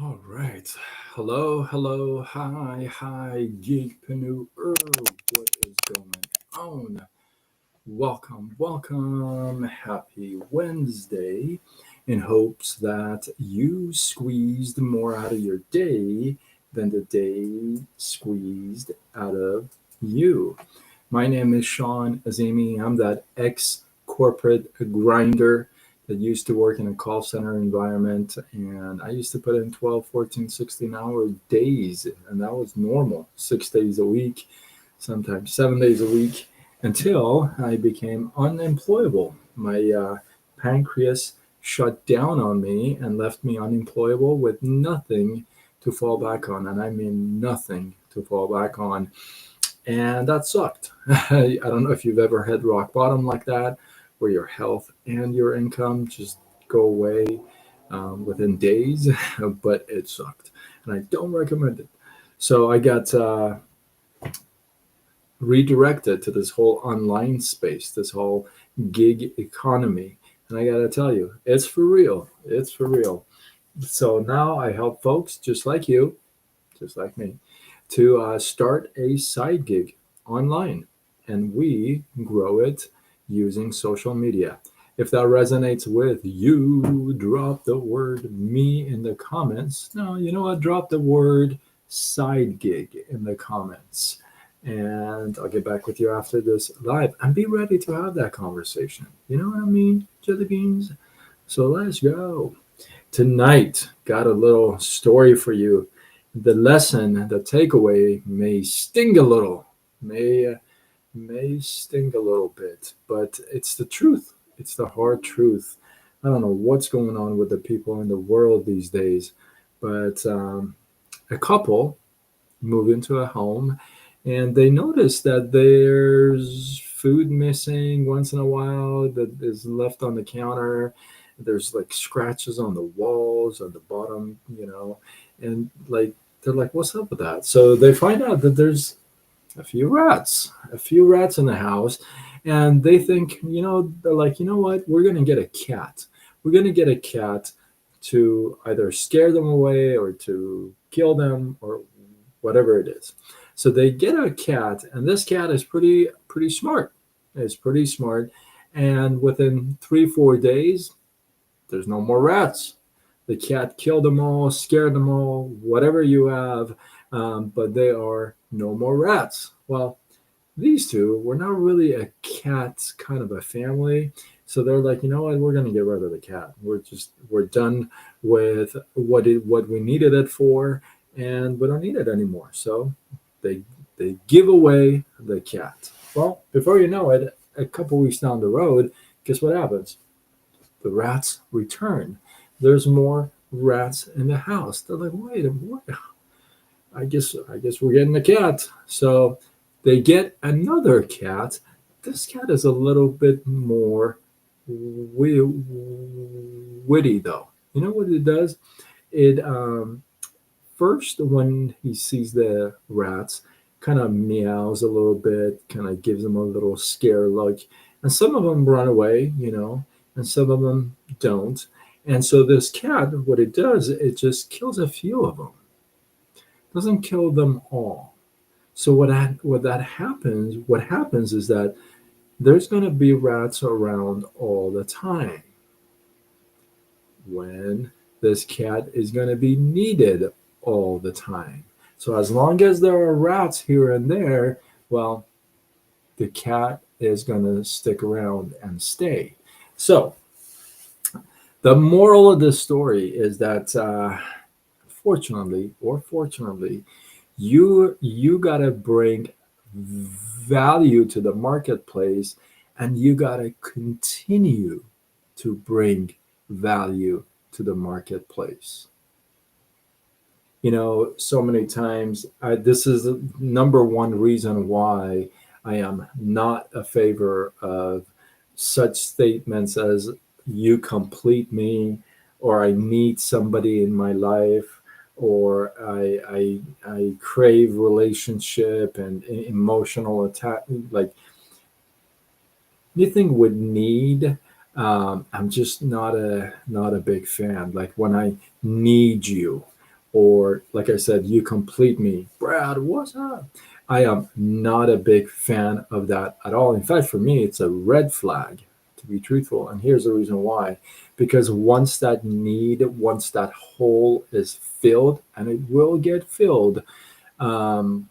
All right. Hello, hello, hi, geekpreneur. What is going on? Welcome. Happy Wednesday. In hopes that you squeezed more out of your day than the day squeezed out of you. My name is Sean Azimi. I'm that ex corporate grinder that used to work in a call center environment. And I used to put in 12, 14, 16-hour days. And that was normal, 6 days a week, sometimes 7 days a week, until I became unemployable. My pancreas shut down on me and left me unemployable with nothing to fall back on. And I mean nothing to fall back on, and that sucked. I don't know if you've ever hit rock bottom like that, where your health and your income just go away within days, but it sucked, and I don't recommend it. So I got redirected to this whole online space, this whole gig economy, and I gotta tell you, it's for real. It's for real. So now I help folks just like you, just like me, to start a side gig online, and we grow it using social media. If that resonates with you, drop the word me in the comments. No, you know what? Drop the word side gig in the comments. And I'll get back with you after this live and be ready to have that conversation. You know what I mean? Jelly beans. So let's go. Tonight, got a little story for you. The lesson, the takeaway may sting a little, may sting a little bit, but it's the truth. It's the hard truth. I don't know what's going on with the people in the world these days, but a couple moved into a home and they noticed that there's food missing once in a while that is left on the counter. There's like scratches on the walls on the bottom, and like they're like, what's up with that? So they find out that there's a few rats in the house, and they think, they're like, you know what, we're gonna get a cat. We're gonna get a cat to either scare them away or to kill them or whatever it is. So they get a cat, and this cat is pretty smart. It's pretty smart, and within 3 4 days, there's no more rats. The cat killed them all, scared them all, whatever you have, but they are no more rats. Well, these two were not really a cat kind of a family. So they're like, you know what, we're gonna get rid of the cat. We're done with what we needed it for, and we don't need it anymore. So they they give away the cat. Well, before you know it, a couple weeks down the road, guess what happens? The rats return. There's more rats in the house. They're like, wait a minute, I guess we're getting a cat. So they get another cat. This cat is a little bit more witty, though. You know what it does? It first, when he sees the rats, kind of meows a little bit, kind of gives them a little scare look, and some of them run away, and some of them don't. And so this cat, what it does, it just kills a few of them. Doesn't kill them all. So what happens is that there's going to be rats around all the time when this cat is going to be needed all the time. So as long as there are rats here and there, well, the cat is going to stick around and stay. So the moral of this story is that, fortunately, you gotta bring value to the marketplace, and you gotta continue to bring value to the marketplace. So many times, this is the number one reason why I am not a favor of such statements as "you complete me," or "I need somebody in my life," or I crave relationship and emotional attack, like anything with need. I'm just not a big fan. Like when I need you, or like I said, you complete me. Brad, what's up? I am not a big fan of that at all. In fact, for me, it's a red flag, to be truthful. And here's the reason why. Because once that hole is filled, and it will get filled, um,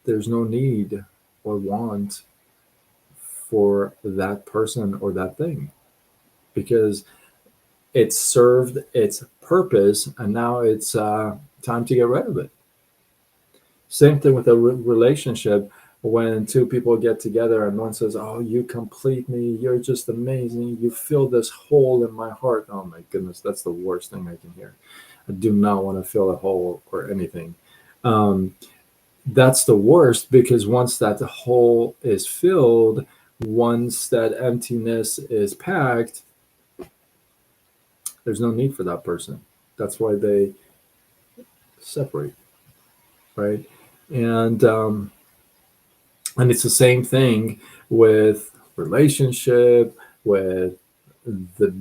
there's no need or want for that person or that thing, because it served its purpose and now it's time to get rid of it. Same thing with a relationship. When two people get together and one says, "Oh, you complete me. You're just amazing. You fill this hole in my heart." Oh my goodness, that's the worst thing I can hear. I do not want to fill a hole or anything. Um, that's the worst, because once that hole is filled, once that emptiness is packed, there's no need for that person. That's why they separate, right? And and it's the same thing with relationship, with the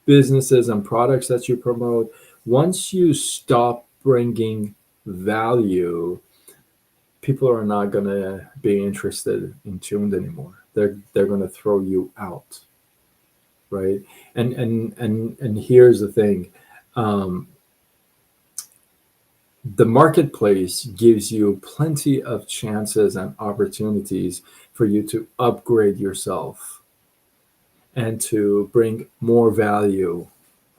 businesses and products that you promote. Once you stop bringing value, people are not going to be interested in tuned anymore. They're going to throw you out, right? And here's the thing. Um, the marketplace gives you plenty of chances and opportunities for you to upgrade yourself and to bring more value,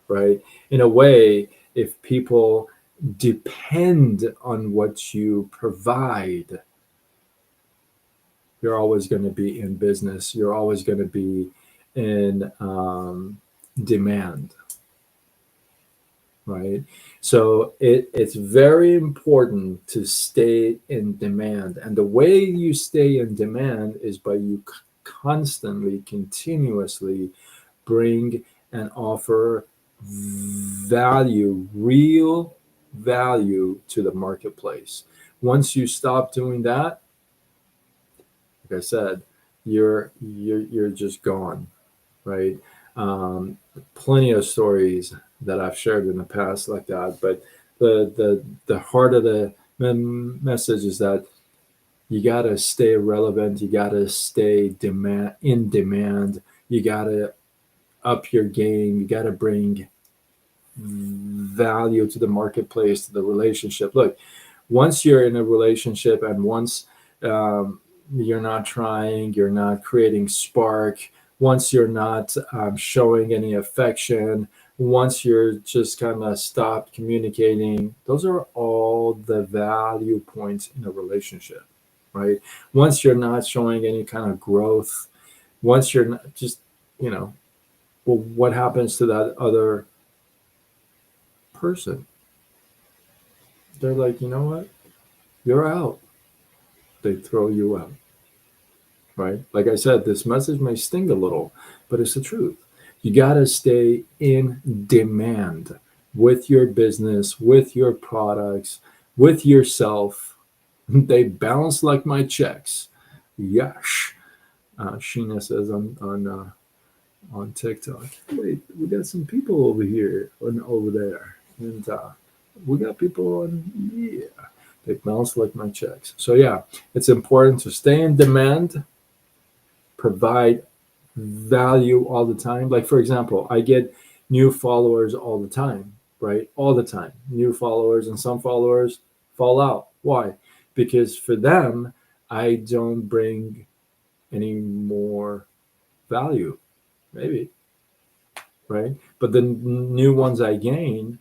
right? In a way, if people depend on what you provide, you're always going to be in business. You're always going to be in demand, right? So it's very important to stay in demand. And the way you stay in demand is by you constantly, continuously bring and offer value, real value to the marketplace. Once you stop doing that, like I said, you're just gone, right? Plenty of stories that I've shared in the past like that, but the heart of the message is that you gotta stay relevant, you gotta stay in demand, you gotta up your game, you gotta bring value to the marketplace, to the relationship. Look, once you're in a relationship and once you're not trying, you're not creating spark, once you're not showing any affection, once you're just kind of stopped communicating, those are all the value points in a relationship, right? Once you're not showing any kind of growth, once you're not just, you know, well, what happens to that other person? They're like, you know what? You're out. They throw you out, right? Like I said, this message may sting a little, but it's the truth. You got to stay in demand with your business, with your products, with yourself. They bounce like my checks. Yash. Sheena says on TikTok. Wait, we got some people over here and over there, and we got people on. Yeah, they bounce like my checks. So yeah, it's important to stay in demand, provide value all the time. Like for example, I get new followers all the time, right? All the time, new followers, and some followers fall out. Why? Because for them, I don't bring any more value. Maybe, right? But the new ones I gain,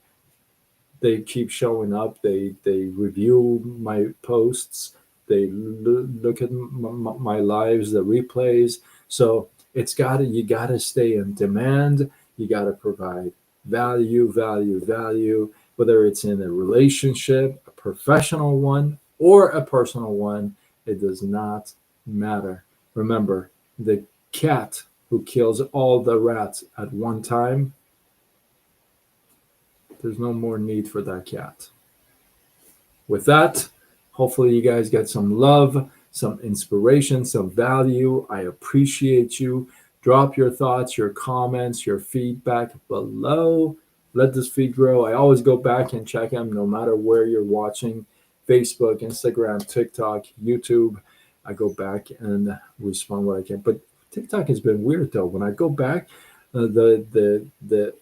they keep showing up. They review my posts. They look at my lives, the replays. So you gotta stay in demand. You gotta provide value, value, value. Whether it's in a relationship, a professional one, or a personal one, it does not matter. Remember, the cat who kills all the rats at one time, there's no more need for that cat. With that, hopefully you guys get some love, some inspiration, some value. I appreciate you. Drop your thoughts, your comments, your feedback below. let this feed grow. I always go back and check them no matter where you're watching, Facebook, Instagram, TikTok, YouTube. I go back and respond what I can. But TikTok has been weird though. When I go back, the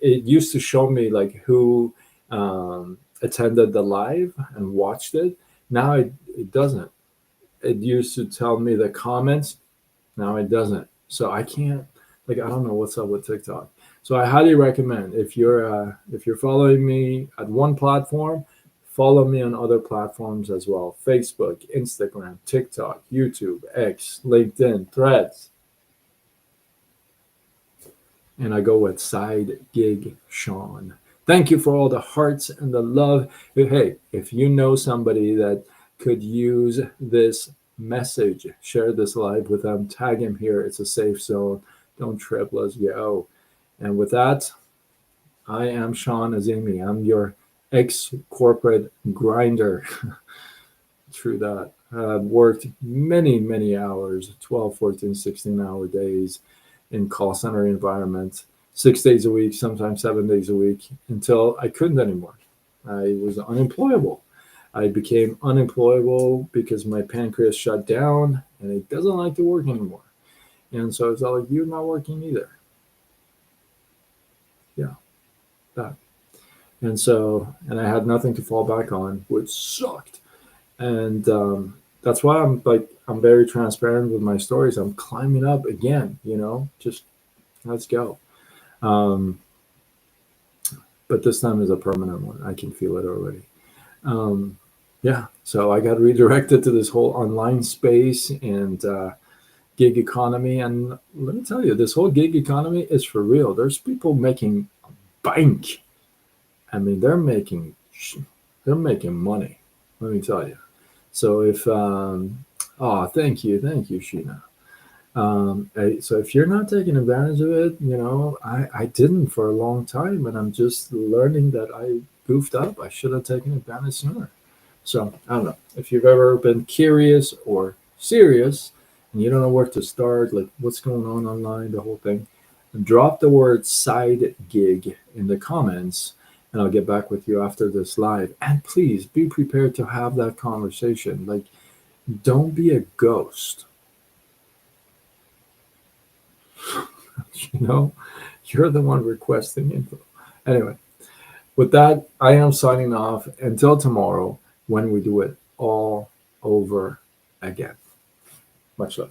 it used to show me like who attended the live and watched it. Now it doesn't. It used to tell me the comments. Now it doesn't. So I can't, like, I don't know what's up with TikTok. So I highly recommend if you're following me at one platform, follow me on other platforms as well: Facebook, Instagram, TikTok, YouTube, X, LinkedIn, Threads, and I go with Side Gig Sean. Thank you for all the hearts and the love. Hey, if you know somebody that could use this message, share this live with them, tag him here. It's a safe zone. Don't trip. Let's go. And with that, I am Sean Azimi. I'm your ex corporate grinder. True that. I've worked many, many hours, 12, 14, 16-hour days in call center environments, 6 days a week, sometimes 7 days a week, until I couldn't anymore. I was unemployable. I became unemployable because my pancreas shut down and it doesn't like to work anymore. And so it's all like, you're not working either. Yeah, that. And so, and I had nothing to fall back on, which sucked. And that's why I'm very transparent with my stories. I'm climbing up again, just let's go. Um, but this time is a permanent one. I can feel it already. Yeah, so I got redirected to this whole online space and gig economy. And let me tell you, this whole gig economy is for real. There's people making bank. I mean, they're making money. Let me tell you. So if thank you, Sheena. So if you're not taking advantage of it, I didn't for a long time, and I'm just learning that I goofed up. I should have taken advantage sooner. So I don't know if you've ever been curious or serious, and you don't know where to start, like what's going on online, the whole thing. Drop the word side gig in the comments, and I'll get back with you after this live. And please be prepared to have that conversation. Like, don't be a ghost. You're the one requesting info. Anyway, with that, I am signing off until tomorrow when we do it all over again. Much love.